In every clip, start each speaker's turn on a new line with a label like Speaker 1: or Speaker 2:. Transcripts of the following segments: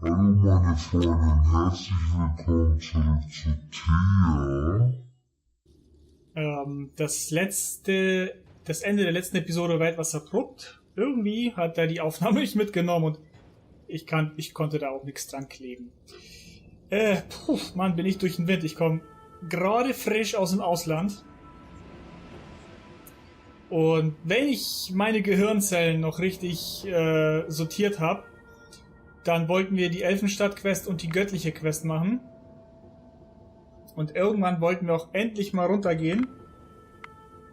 Speaker 1: Hallo meine Freunde, herzlich willkommen zurück zu Thea.
Speaker 2: Das Ende der letzten Episode war etwas abrupt. Irgendwie hat er die Aufnahme nicht mitgenommen und ich konnte da auch nichts dran kleben. Mann, bin ich durch den Wind. Ich komme gerade frisch aus dem Ausland. Und wenn ich meine Gehirnzellen noch richtig sortiert habe, dann wollten wir die Elfenstadt-Quest und die göttliche Quest machen. Und irgendwann wollten wir auch endlich mal runtergehen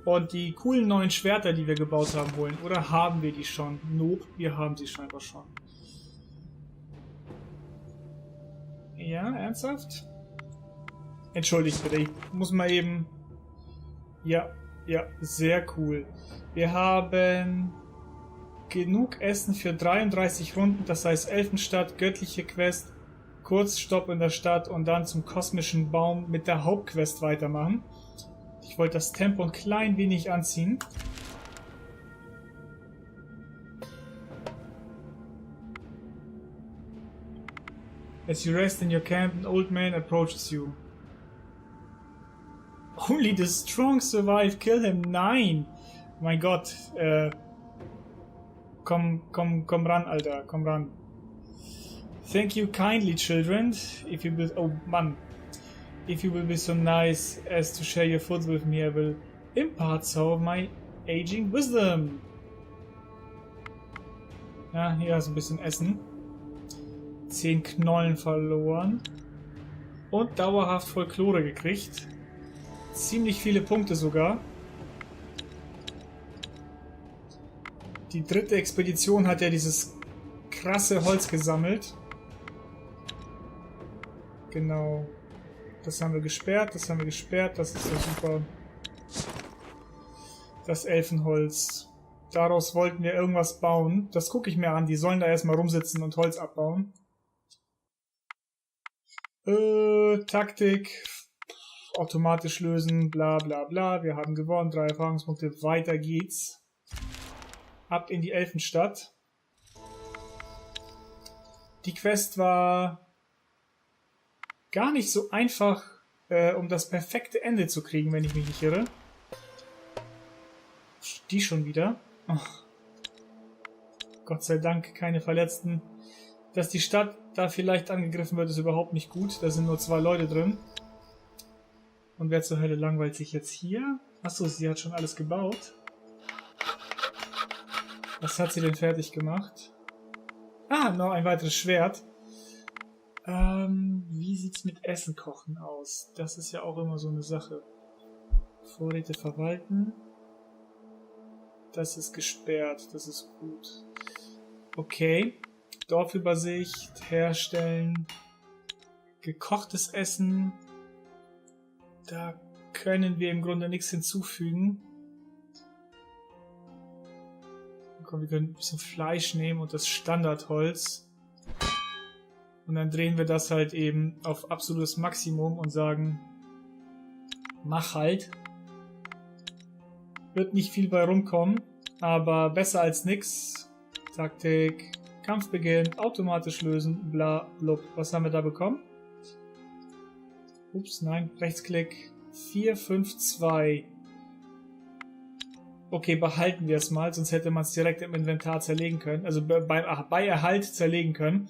Speaker 2: und die coolen neuen Schwerter, die wir gebaut haben, holen. Oder haben wir die schon? Nope, wir haben sie scheinbar schon. Ja, ernsthaft? Entschuldigt bitte, ich muss mal eben... Ja, sehr cool. Wir haben genug Essen für 33 Runden, das heißt Elfenstadt, göttliche Quest, Kurzstopp in der Stadt und dann zum kosmischen Baum mit der Hauptquest weitermachen. Ich wollte das Tempo ein klein wenig anziehen. As you rest in your camp, an old man approaches you. Only the strong survive, kill him. Nein! Mein Gott, komm ran, Alter, komm ran. Thank you kindly, children. If you will, oh Mann. If you will be so nice as to share your food with me, I will impart some of my aging wisdom. Ja, hier hast du ein bisschen Essen. 10 Knollen verloren. Und dauerhaft Folklore gekriegt. Ziemlich viele Punkte sogar. Die dritte Expedition hat ja dieses krasse Holz gesammelt. Genau. Das haben wir gesperrt, das ist ja super. Das Elfenholz. Daraus wollten wir irgendwas bauen. Das gucke ich mir an, die sollen da erstmal rumsitzen und Holz abbauen. Taktik. Automatisch lösen, bla bla bla. Wir haben gewonnen, 3 Erfahrungspunkte. Weiter geht's. Ab in die Elfenstadt. Die Quest war gar nicht so einfach, um das perfekte Ende zu kriegen, wenn ich mich nicht irre. Die schon wieder. Oh. Gott sei Dank keine Verletzten. Dass die Stadt da vielleicht angegriffen wird, ist überhaupt nicht gut. Da sind nur 2 Leute drin. Und wer zur Hölle langweilt sich jetzt hier? Achso, sie hat schon alles gebaut. Was hat sie denn fertig gemacht? Ah, noch ein weiteres Schwert. Wie sieht's mit Essen kochen aus? Das ist ja auch immer so eine Sache. Vorräte verwalten. Das ist gesperrt, das ist gut. Okay. Dorfübersicht, herstellen. Gekochtes Essen. Da können wir im Grunde nichts hinzufügen. Komm, wir können ein bisschen Fleisch nehmen und das Standardholz. Und dann drehen wir das halt eben auf absolutes Maximum und sagen, mach halt. Wird nicht viel bei rumkommen, aber besser als nix. Taktik, Kampfbeginn, automatisch lösen, bla blub. Was haben wir da bekommen? Ups, nein, Rechtsklick. 4, 5, 2. Okay, behalten wir es mal, sonst hätte man es direkt im Inventar zerlegen können. Also bei Erhalt zerlegen können.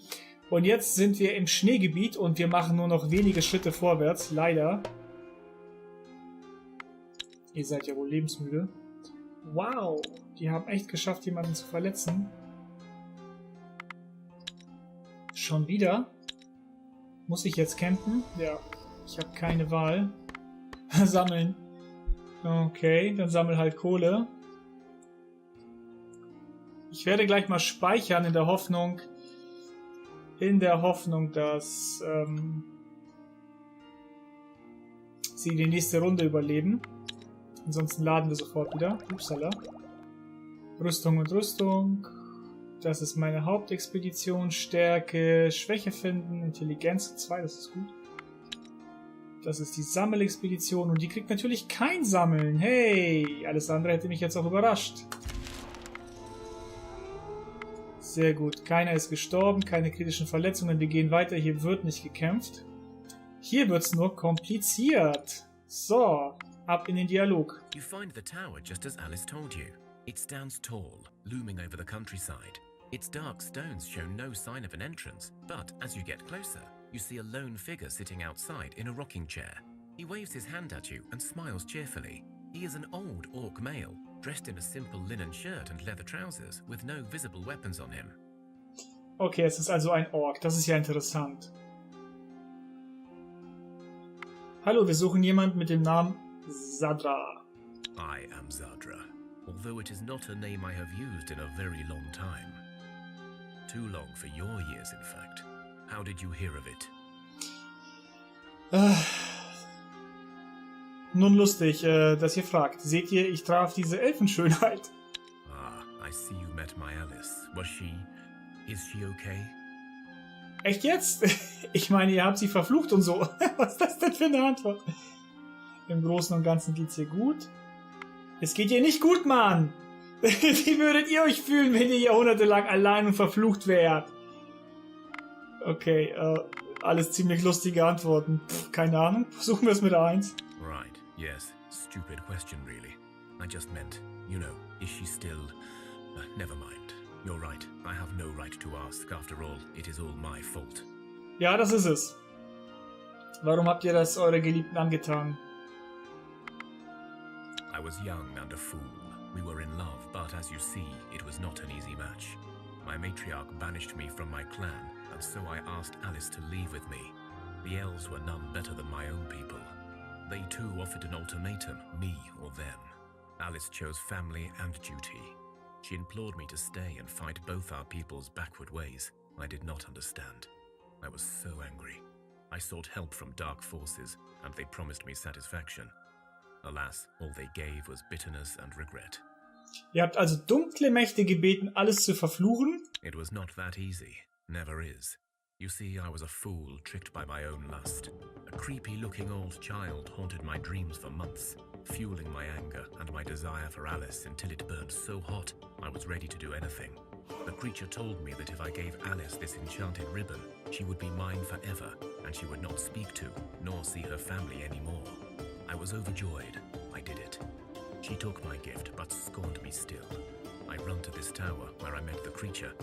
Speaker 2: Und jetzt sind wir im Schneegebiet und wir machen nur noch wenige Schritte vorwärts. Leider. Ihr seid ja wohl lebensmüde. Wow, die haben echt geschafft, jemanden zu verletzen. Schon wieder? Muss ich jetzt campen? Ja. Ich habe keine Wahl. Sammeln. Okay, dann sammel halt Kohle. Ich werde gleich mal speichern in der Hoffnung, dass sie die nächste Runde überleben. Ansonsten laden wir sofort wieder. Upsala. Rüstung und Rüstung. Das ist meine Hauptexpedition. Stärke, Schwäche finden, Intelligenz 2, das ist gut. Das ist die Sammelexpedition und die kriegt natürlich kein Sammeln. Hey, alles andere hätte mich jetzt auch überrascht. Sehr gut. Keiner ist gestorben, keine kritischen Verletzungen. Wir gehen weiter. Hier wird nicht gekämpft. Hier wird's nur kompliziert. So, ab in den Dialog.
Speaker 3: You find the tower just as Alice told you. It stands tall, looming over the countryside. Its dark stones show no sign of an entrance, but as you get closer, you see a lone figure sitting outside in a rocking chair. He waves his hand at you and smiles cheerfully. He is an old orc male, dressed in a simple linen shirt and leather trousers, with no visible weapons on him.
Speaker 2: Okay, es ist also ein Ork. Das ist ja interessant. Hallo, wir suchen jemanden mit dem Namen Zadra.
Speaker 3: I am Zadra, although it is not a name I have used in a very long time. Too long for your years, in fact. How did you hear of it?
Speaker 2: Nun lustig, dass ihr fragt. Seht ihr, ich traf diese Elfenschönheit.
Speaker 3: Ah, I see you met my Alice. Is she okay?
Speaker 2: Echt jetzt? Ich meine, ihr habt sie verflucht und so. Was ist das denn für eine Antwort? Im Großen und Ganzen geht's ihr gut. Es geht ihr nicht gut, Mann! Wie würdet ihr euch fühlen, wenn ihr jahrhundertelang allein und verflucht wärt? Okay, alles ziemlich lustige Antworten. Keine Ahnung, versuchen wir es mit 1.
Speaker 3: Right, yes. Stupid question, really. I just meant, you know, is she still... never mind. You're right. I have no right to ask. After all, it is all my fault.
Speaker 2: Ja, das ist es. Warum habt ihr das eurer Geliebten angetan?
Speaker 3: I was young and a fool. We were in love, but as you see, it was not an easy match. My matriarch banished me from my clan, and so I asked Alice to leave with me. The elves were none better than my own people. They too offered an ultimatum, me or them. Alice chose family and duty. She implored me to stay and fight both our people's backward ways. I did not understand. I was so angry. I sought help from dark forces, and they promised me satisfaction. Alas, all they gave was bitterness and regret.
Speaker 2: Ihr habt also dunkle Mächte gebeten, alles zu verfluchen?
Speaker 3: It was not that easy. Never is. You see, I was a fool, tricked by my own lust. A creepy-looking old child haunted my dreams for months, fueling my anger and my desire for Alice until it burned so hot I was ready to do anything. The creature told me that if I gave Alice this enchanted ribbon, she would be mine forever, and she would not speak to, nor see her family anymore. I was overjoyed. I did it. She took my gift, but scorned me still. I run to this tower where I met the creature,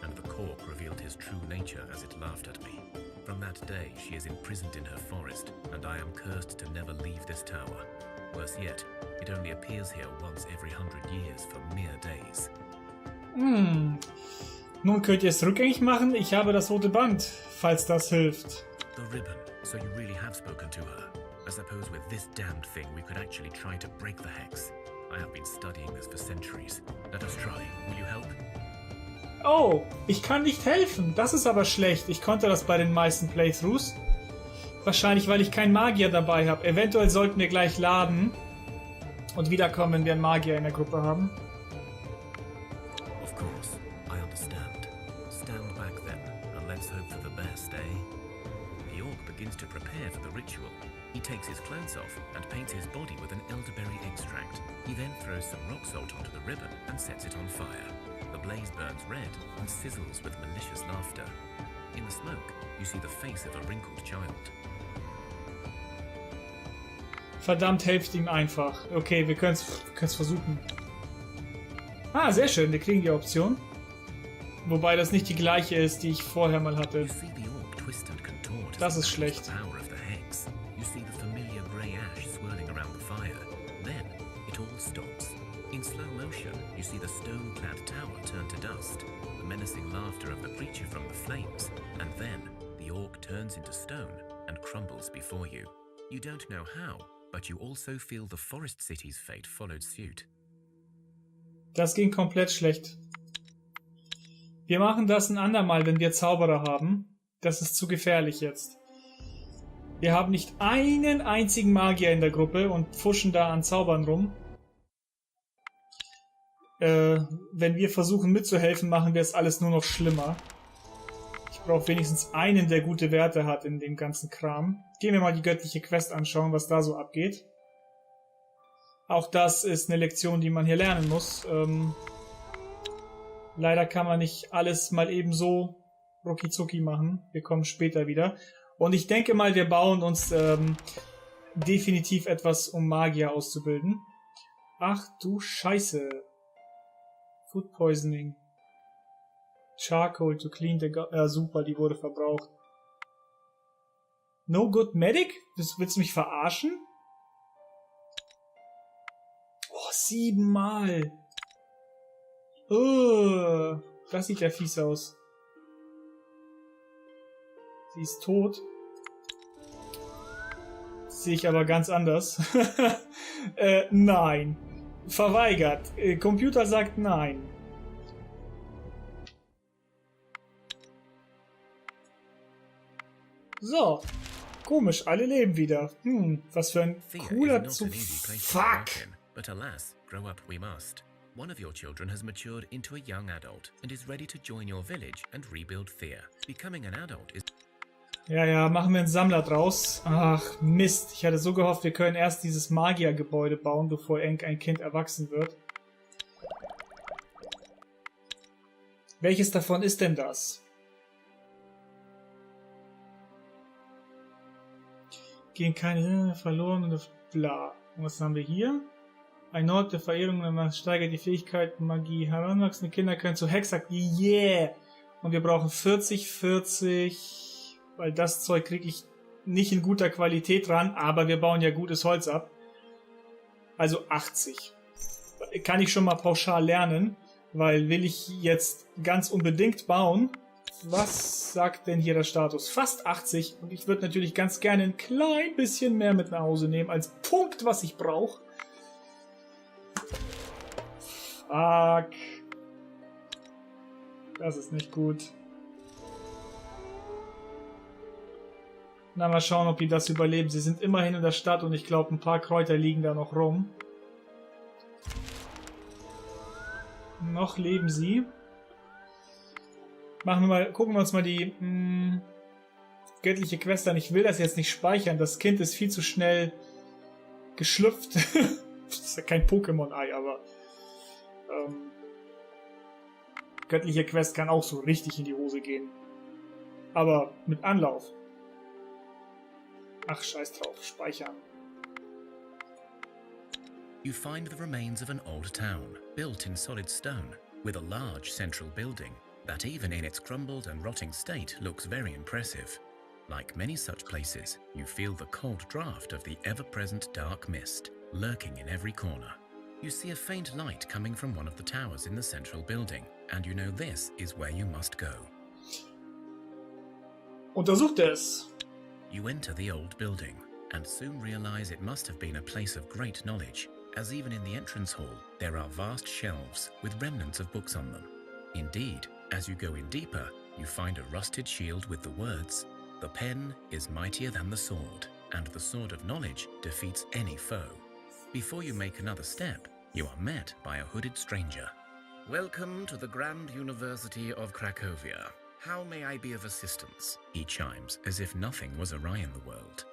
Speaker 3: and the cork revealed his true nature as it laughed at me. From that day, she is imprisoned in her forest, and I am cursed to never leave this tower. Worse yet, it only appears here once every 100 years for mere days.
Speaker 2: Nun könnt ihr es rückgängig machen. Ich habe das rote Band, falls das hilft.
Speaker 3: The ribbon. So you really have spoken to her. I suppose with this damned thing we could actually try to break the hex. I have been studying this for centuries. Let us try. Will you help?
Speaker 2: Oh, ich kann nicht helfen. Das ist aber schlecht. Ich konnte das bei den meisten Playthroughs. Wahrscheinlich, weil ich keinen Magier dabei habe. Eventuell sollten wir gleich laden und wiederkommen, wenn wir einen Magier in der Gruppe haben.
Speaker 3: Of course, I understand. Stand back then, and let's hope for the best, eh? The orc begins to prepare for the ritual. He takes his clothes off and paints his body with an elderberry extract. He then throws some rock salt onto the ribbon and sets it on fire. The blaze burns red and sizzles with malicious laughter. In the smoke, you see the face of a wrinkled child.
Speaker 2: Verdammt, helft ihm einfach. Okay, wir können es versuchen. Ah, sehr schön. Wir kriegen die Option. Wobei das nicht die gleiche ist, die ich vorher mal hatte. Das ist schlecht.
Speaker 3: In slow motion, you see the stone-clad tower turn to dust, the menacing laughter of the creature from the flames, and then the orc turns into stone and crumbles before you. You don't know how, but you also feel the forest city's fate followed suit.
Speaker 2: Das ging komplett schlecht. Wir machen das ein andermal, wenn wir Zauberer haben. Das ist zu gefährlich jetzt. Wir haben nicht einen einzigen Magier in der Gruppe und pfuschen da an Zaubern rum. Wenn wir versuchen mitzuhelfen, machen wir es alles nur noch schlimmer. Ich brauche wenigstens einen, der gute Werte hat in dem ganzen Kram. Gehen wir mal die göttliche Quest anschauen, was da so abgeht. Auch das ist eine Lektion, die man hier lernen muss. Leider kann man nicht alles mal eben so rucki machen. Wir kommen später wieder. Und ich denke mal, wir bauen uns definitiv etwas, um Magier auszubilden. Ach du Scheiße. Food Poisoning. Charcoal to clean the... super, die wurde verbraucht. No good medic? Willst du mich verarschen? Oh, 7 Mal. Oh, das sieht ja fies aus. Sie ist tot. Das sehe ich aber ganz anders. Nein. Verweigert. Computer sagt nein. So. Komisch, alle leben wieder. Was für ein cooler Zug. Fuck!
Speaker 3: But alas, grow up we must. One of your children has matured into a young adult and is ready to join your village and rebuild Thea. Becoming an adult is...
Speaker 2: Ja, machen wir einen Sammler draus. Ach, Mist. Ich hatte so gehofft, wir können erst dieses Magiergebäude bauen, bevor ein Kind erwachsen wird. Welches davon ist denn das? Gehen keine verloren und bla. Und was haben wir hier? Ein Ort der Verehrung, man steigert die Fähigkeiten Magie. Heranwachsende Kinder können zu Hexer. Yeah! Und wir brauchen 40, weil das Zeug kriege ich nicht in guter Qualität ran, aber wir bauen ja gutes Holz ab. Also 80. Kann ich schon mal pauschal lernen, weil will ich jetzt ganz unbedingt bauen. Was sagt denn hier der Status? Fast 80 und ich würde natürlich ganz gerne ein klein bisschen mehr mit nach Hause nehmen als Punkt, was ich brauche. Fuck. Das ist nicht gut. Na, mal schauen, ob die das überleben. Sie sind immerhin in der Stadt und ich glaube, ein paar Kräuter liegen da noch rum. Noch leben sie. Gucken wir uns mal die göttliche Quest an. Ich will das jetzt nicht speichern. Das Kind ist viel zu schnell geschlüpft. Das ist ja kein Pokémon-Ei, aber göttliche Quest kann auch so richtig in die Hose gehen. Aber mit Anlauf. Ach, scheiß drauf. Speichern.
Speaker 3: You find the remains of an old town, built in solid stone, with a large central building that even in its crumbled and rotting state looks very impressive. Like many such places, you feel the cold draft of the ever-present dark mist lurking in every corner. You see a faint light coming from one of the towers in the central building, and you know this is where you must go.
Speaker 2: Untersucht es.
Speaker 3: You enter the old building, and soon realize it must have been a place of great knowledge, as even in the entrance hall there are vast shelves with remnants of books on them. Indeed, as you go in deeper, you find a rusted shield with the words, "The pen is mightier than the sword, and the sword of knowledge defeats any foe." Before you make another step, you are met by a hooded stranger. Welcome to the Grand University of Cracovia. How may I be of assistance? He chimes, as if nothing was awry in the world.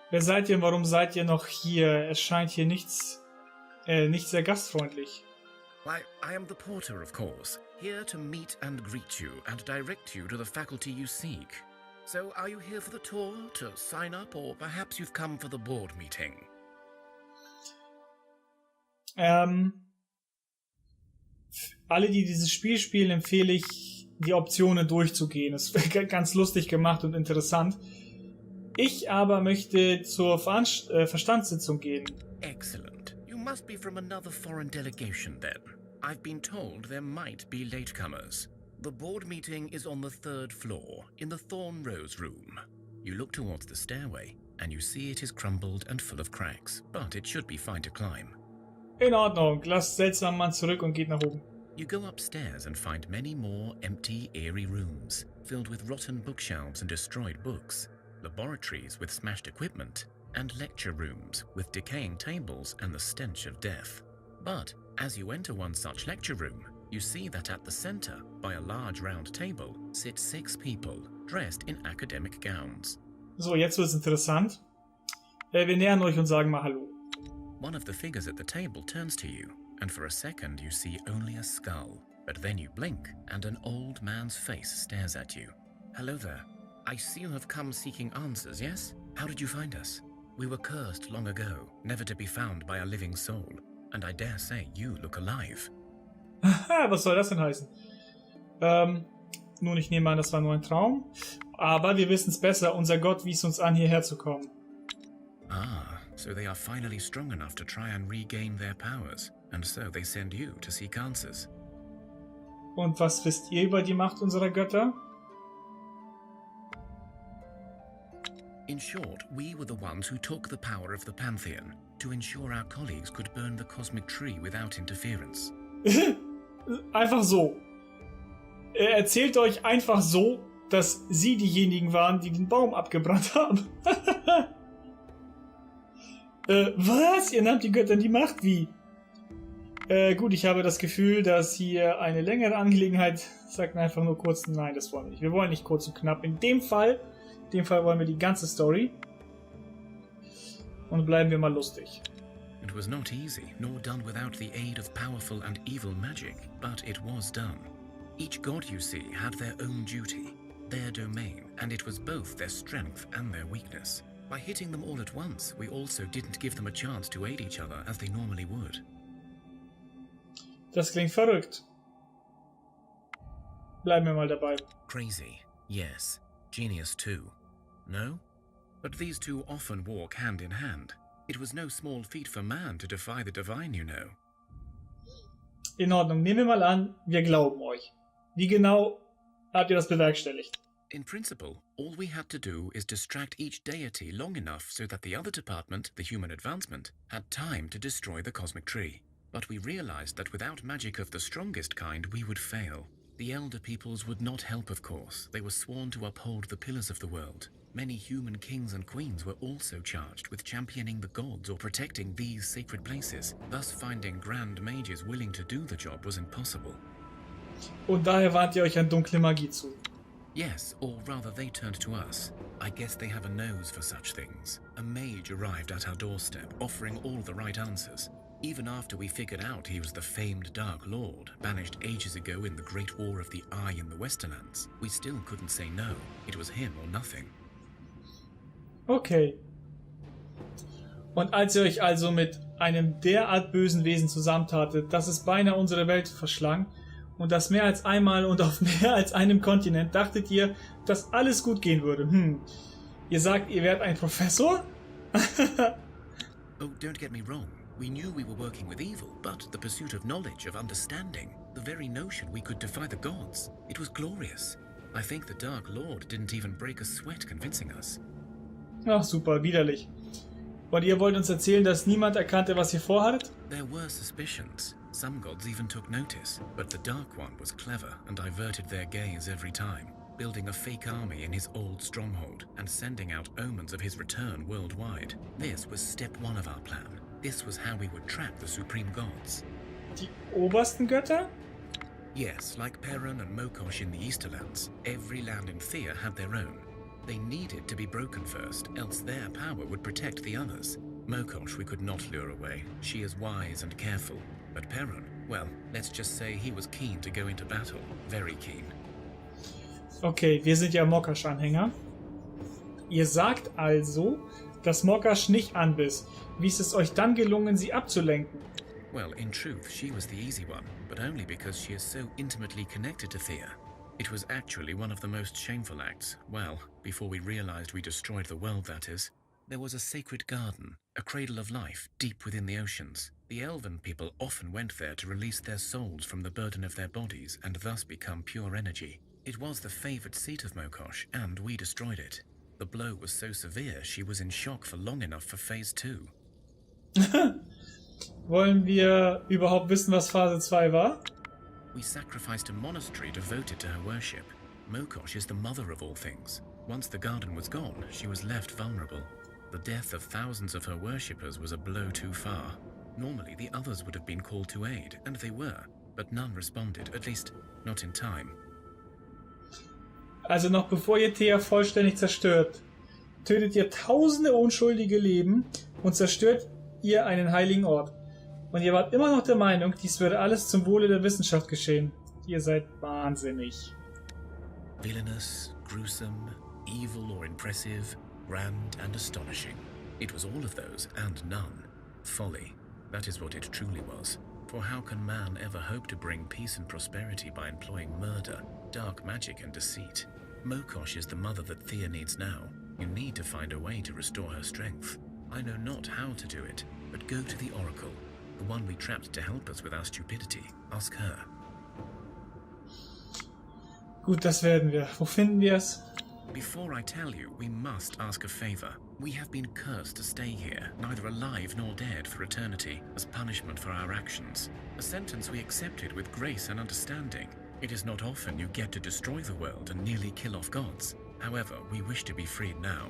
Speaker 2: Wer seid ihr und warum seid ihr noch hier? Es scheint hier nicht sehr gastfreundlich.
Speaker 3: Why, I am the porter, of course, here to meet and greet you and direct you to the faculty you seek. So, are you here for the tour, to sign up, or perhaps you've come for the board meeting?
Speaker 2: Alle, die dieses Spiel spielen, empfehle ich, die Optionen durchzugehen. Es ist ganz lustig gemacht und interessant. Ich aber möchte zur Verstandssitzung gehen.
Speaker 3: Excellent. You must be from another foreign delegation then. I've been told there might be latecomers. The board meeting is on the 3rd floor, in the Thorn Rose room. You look towards the stairway, and you see it is crumbled and full of cracks, but it should be fine to climb.
Speaker 2: In Ordnung, lasst seltsamen Mann zurück und geht nach oben.
Speaker 3: You go upstairs and find many more empty, eerie rooms, filled with rotten bookshelves and destroyed books, laboratories with smashed equipment, and lecture rooms with decaying tables and the stench of death. But as you enter one such lecture room, you see that at the center, by a large round table, sit 6 people, dressed in academic gowns.
Speaker 2: So, jetzt wird's interessant. Wir nähern euch und sagen mal Hallo.
Speaker 3: One of the figures at the table turns to you, and for a second you see only a skull. But then you blink, and an old man's face stares at you. Hello there. I see you have come seeking answers, yes? How did you find us? We were cursed long ago, never to be found by a living soul. And I dare say you look alive.
Speaker 2: Was soll das denn heißen? Nun, ich nehme an, das war nur ein Traum. Aber wir wissen es besser. Unser Gott wies uns an, hierher zu kommen.
Speaker 3: Ah, so they are finally strong enough to try and regain their powers. And so they send you to seek answers.
Speaker 2: Und was wisst ihr über die Macht unserer Götter?
Speaker 3: In short, we were the ones who took the power of the Pantheon to ensure our colleagues could burn the cosmic tree without interference.
Speaker 2: Einfach so. Er erzählt euch einfach so, dass sie diejenigen waren, die den Baum abgebrannt haben. Was? Ihr nahmt die Götter in die Macht? Wie? Gut, ich habe das Gefühl, dass hier eine längere Angelegenheit... Sagt mir einfach nur kurz, nein, das wollen wir nicht. Wir wollen nicht kurz und knapp. In dem Fall wollen wir die ganze Story. Und bleiben wir mal lustig.
Speaker 3: It was not easy, nor done without the aid of powerful and evil magic, but it was done. Each god you see had their own duty, their domain, and it was both their strength and their weakness. By hitting them all at once, we also didn't give them a chance to aid each other as they normally would.
Speaker 2: Das klingt verrückt. Bleiben wir mal dabei.
Speaker 3: Crazy, yes. Genius too. No? But these two often walk hand in hand. It was no small feat for man to defy the divine, you know.
Speaker 2: In Ordnung, nehmen wir mal an, wir glauben euch. Wie genau habt ihr das bewerkstelligt?
Speaker 3: In principle, all we had to do is distract each deity long enough so that the other department, the human advancement, had time to destroy the cosmic tree. But we realized that without magic of the strongest kind, we would fail. The elder peoples would not help, of course. They were sworn to uphold the pillars of the world. Many human kings and queens were also charged with championing the gods or protecting these sacred places. Thus finding grand mages willing to do the job was impossible.
Speaker 2: Und daher wandт ihr euch an dunkle Magie zu.
Speaker 3: Yes, or rather they turned to us. I guess they have a nose for such things. A mage arrived at our doorstep, offering all the right answers. Even after we figured out he was the famed Dark Lord, banished ages ago in the Great War of the Eye in the Westerlands, we still couldn't say no. It was him or nothing.
Speaker 2: Okay. Und als ihr euch also mit einem derart bösen Wesen zusammentatet, dass es beinahe unsere Welt verschlang, und das mehr als einmal und auf mehr als einem Kontinent, dachtet ihr, dass alles gut gehen würde. Ihr sagt, ihr wärt ein Professor?
Speaker 3: Oh, don't get me wrong. We knew we were working with evil, but the pursuit of knowledge, of understanding, the very notion we could defy the gods, it was glorious. I think the Dark Lord didn't even break a sweat convincing us.
Speaker 2: Ach super, widerlich. Und ihr wollt uns erzählen, dass niemand erkannte, was ihr vorhattet?
Speaker 3: There were suspicions. Some gods even took notice, but the Dark One was clever and diverted their gaze every time, building a fake army in his old stronghold and sending out omens of his return worldwide. This was step one of our plan. This was how we would track the supreme gods.
Speaker 2: Die obersten Götter?
Speaker 3: Yes, like Perun and Mokosh in the Easterlands, every land in Thea had their own. They needed to be broken first, else their power would protect the others. Mokosh we could not lure away. She is wise and careful. But Perun, well, let's just say he was keen to go into battle. Very keen.
Speaker 2: Okay, wir sind ja Mokash-Anhänger. Ihr sagt also, dass Mokash nicht anbiss. Wie ist es euch dann gelungen, sie abzulenken?
Speaker 3: Well, in truth, she was the easy one, but only because she is so intimately connected to Thea. It was actually one of the most shameful acts. Well, before we realized we destroyed the world, that is. There was a sacred garden, a cradle of life, deep within the oceans. The elven people often went there to release their souls from the burden of their bodies and thus become pure energy. It was the favored seat of Mokosh, and we destroyed it. The blow was so severe, she was in shock for long enough for Phase 2.
Speaker 2: Wollen wir überhaupt wissen, was Phase 2 war?
Speaker 3: We sacrificed a monastery devoted to her worship. Mokosh is the mother of all things. Once the garden was gone, she was left vulnerable. The death of thousands of her worshippers was a blow too far. Normally, the others would have been called to aid, and they were, but none responded, at least not in time.
Speaker 2: Also noch bevor ihr Thea vollständig zerstört, tötet ihr tausende unschuldige Leben und zerstört ihr einen heiligen Ort. Und ihr wart immer noch der Meinung, dies würde alles zum Wohle der Wissenschaft geschehen. Ihr seid wahnsinnig.
Speaker 3: Villainous, gruesome, evil or impressive, grand and astonishing. It was all of those and none. Folly. That is what it truly was. For how can man ever hope to bring peace and prosperity by employing murder, dark magic and deceit? Mokosh is the mother that Thea needs now. You need to find a way to restore her strength. I know not how to do it, but go to the Oracle, the one we trapped to help us with our stupidity. Ask her.
Speaker 2: Gut, das werden wir. Wo finden wir es?
Speaker 3: Before I tell you, we must ask a favor. We have been cursed to stay here, neither alive nor dead for eternity, as punishment for our actions. A sentence we accepted with grace and understanding. It is not often you get to destroy the world and nearly kill off gods. However, we wish to be freed now.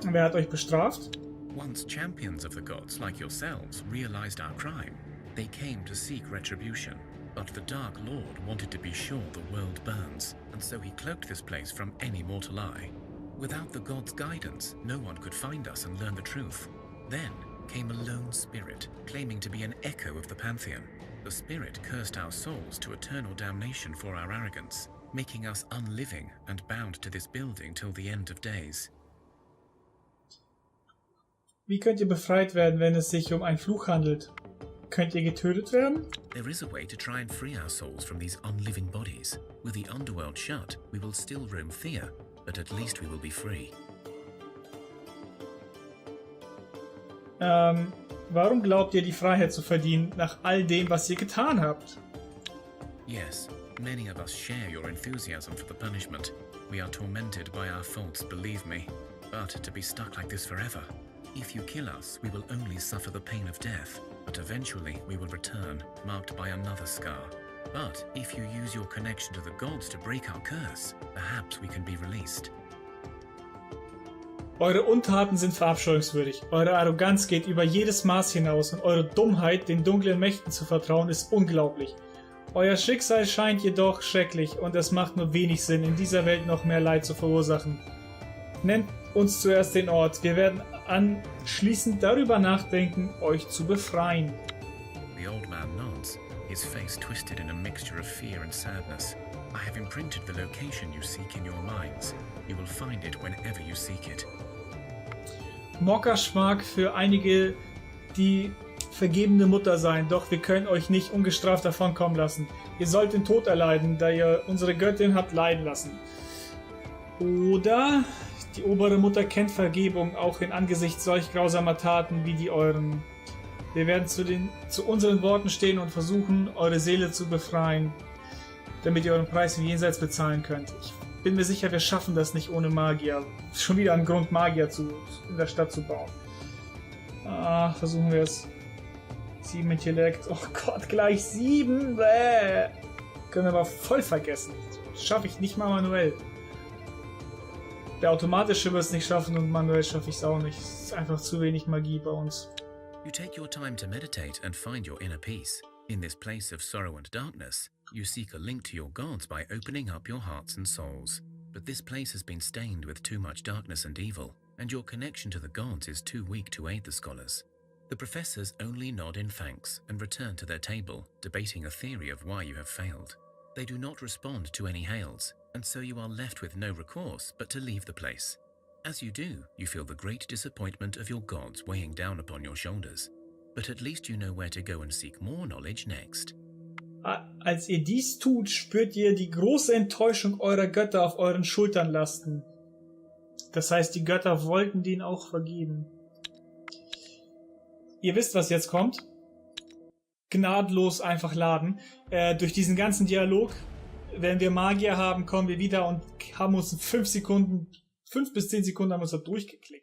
Speaker 2: Wer hat euch bestraft?
Speaker 3: Once champions of the gods like yourselves realized our crime. They came to seek retribution. But the Dark Lord wanted to be sure the world burns, and so he cloaked this place from any mortal eye. Without the gods' guidance, no one could find us and learn the truth. Then came a lone spirit, claiming to be an echo of the Pantheon. The spirit cursed our souls to eternal damnation for our arrogance, making us unliving and bound to this building till the end of days.
Speaker 2: Wie könnt ihr befreit werden, wenn es sich um einen Fluch handelt? Könnt ihr getötet werden?
Speaker 3: There is a way to try and free our souls from these unliving bodies. With the underworld shut, we will still roam Thea, but at least we will be free.
Speaker 2: Warum glaubt ihr, die Freiheit zu verdienen, nach all dem, was ihr getan habt?
Speaker 3: Yes, many of us share your enthusiasm for the punishment. We are tormented by our faults, believe me. But to be stuck like this forever. If you kill us, we will only suffer the pain of death. But eventually we will return, marked by another scar. But if you use your connection to the gods to break our curse, perhaps we can be released.
Speaker 2: Eure Untaten sind verabscheuungswürdig. Eure Arroganz geht über jedes Maß hinaus und eure Dummheit, den dunklen Mächten zu vertrauen, ist unglaublich. Euer Schicksal scheint jedoch schrecklich und es macht nur wenig Sinn, in dieser Welt noch mehr Leid zu verursachen. Nennt uns zuerst den Ort. Wir werden anschließend darüber nachdenken, euch zu befreien.
Speaker 3: The old man nods, his face twisted in a mixture of fear and sadness. I have imprinted the location you seek in your minds. You will find it whenever you seek it.
Speaker 2: Mokash mag für einige die vergebene Mutter sein, doch wir können euch nicht ungestraft davonkommen lassen. Ihr sollt den Tod erleiden, da ihr unsere Göttin habt leiden lassen. Oder die obere Mutter kennt Vergebung auch in Angesicht solch grausamer Taten wie die euren. Wir werden zu unseren Worten stehen und versuchen, eure Seele zu befreien, damit ihr euren Preis im Jenseits bezahlen könnt. Ich bin mir sicher, wir schaffen das nicht ohne Magier. Schon wieder ein Grund, Magier in der Stadt zu bauen. Versuchen wir es. 7 Intellekt. Oh Gott, gleich 7. Bäh. Können wir aber voll vergessen. Das schaffe ich nicht mal manuell. Der automatische wird es nicht schaffen und manuell schaffe ich es auch nicht. Es ist einfach zu wenig Magie bei uns.
Speaker 3: You take your time to meditate and find your inner peace. In this place of sorrow and darkness, you seek a link to your gods by opening up your hearts and souls. But this place has been stained with too much darkness and evil, and your connection to the gods is too weak to aid the scholars. The professors only nod in thanks and return to their table, debating a theory of why you have failed. They do not respond to any hails, and so you are left with no recourse but to leave the place. As you do, you feel the great disappointment of your gods weighing down upon your shoulders. But at least you know where to go and seek more knowledge next.
Speaker 2: Als ihr dies tut, spürt ihr die große Enttäuschung eurer Götter auf euren Schultern lasten. Das heißt, die Götter wollten den auch vergeben. Ihr wisst, was jetzt kommt. Gnadenlos einfach laden. Durch diesen ganzen Dialog, wenn wir Magier haben, kommen wir wieder und haben uns 5 bis 10 Sekunden haben uns da durchgeklickt.